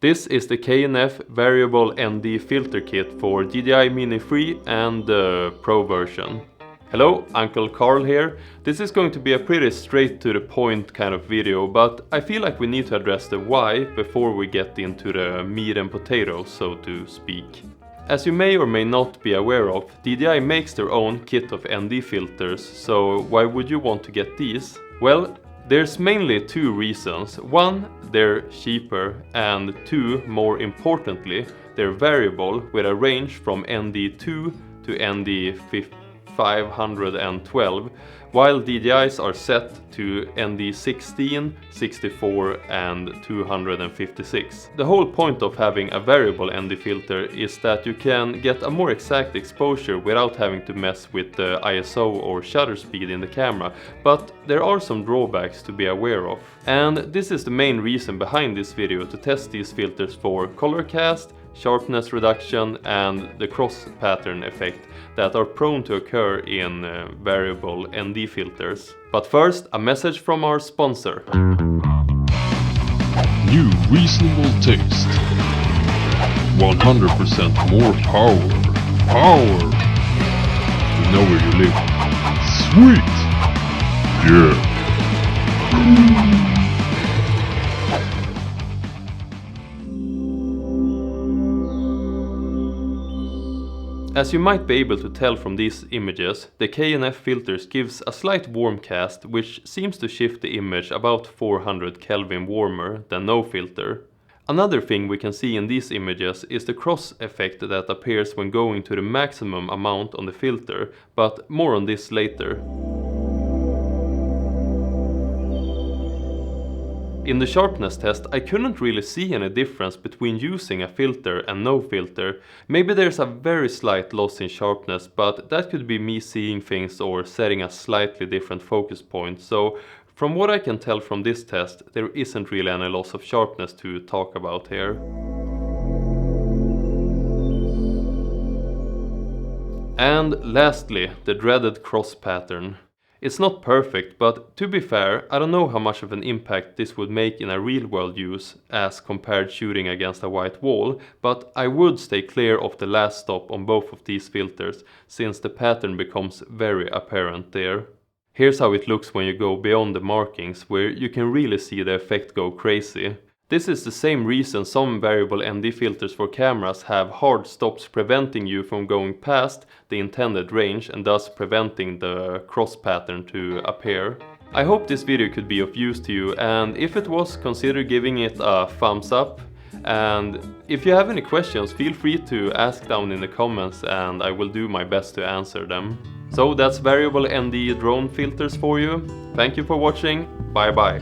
This is the K&F Variable ND filter kit for DJI Mini 3 and the Pro version. Hello, Uncle Carl here. This is going to be a pretty straight to the point kind of video, but I feel like we need to address the why before we get into the meat and potatoes, so to speak. As you may or may not be aware of, DJI makes their own kit of ND filters, so why would you want to get these? Well, there's mainly two reasons. One, they're cheaper, and two, more importantly, they're variable with a range from ND2 to ND 512, while DJI's are set to ND 16, 64 and 256. The whole point of having a variable ND filter is that you can get a more exact exposure without having to mess with the ISO or shutter speed in the camera, but there are some drawbacks to be aware of. And this is the main reason behind this video, to test these filters for color cast, sharpness reduction and the cross pattern effect that are prone to occur in variable ND filters. But first, a message from our sponsor. New reasonable taste. 100% more power. Power! You know where you live. Sweet! Yeah! As you might be able to tell from these images, the K&F filters gives a slight warm cast, which seems to shift the image about 400 Kelvin warmer than no filter. Another thing we can see in these images is the cross effect that appears when going to the maximum amount on the filter, but more on this later. In the sharpness test, I couldn't really see any difference between using a filter and no filter. Maybe there's a very slight loss in sharpness, but that could be me seeing things or setting a slightly different focus point. So from what I can tell from this test, there isn't really any loss of sharpness to talk about here. And lastly, the dreaded cross pattern. It's not perfect, but to be fair, I don't know how much of an impact this would make in a real-world use as compared shooting against a white wall, but I would stay clear of the last stop on both of these filters, since the pattern becomes very apparent there. Here's how it looks when you go beyond the markings, where you can really see the effect go crazy. This is the same reason some variable ND filters for cameras have hard stops preventing you from going past the intended range and thus preventing the cross pattern to appear. I hope this video could be of use to you, and if it was, consider giving it a thumbs up. And if you have any questions, feel free to ask down in the comments and I will do my best to answer them. So that's variable ND drone filters for you. Thank you for watching. Bye bye.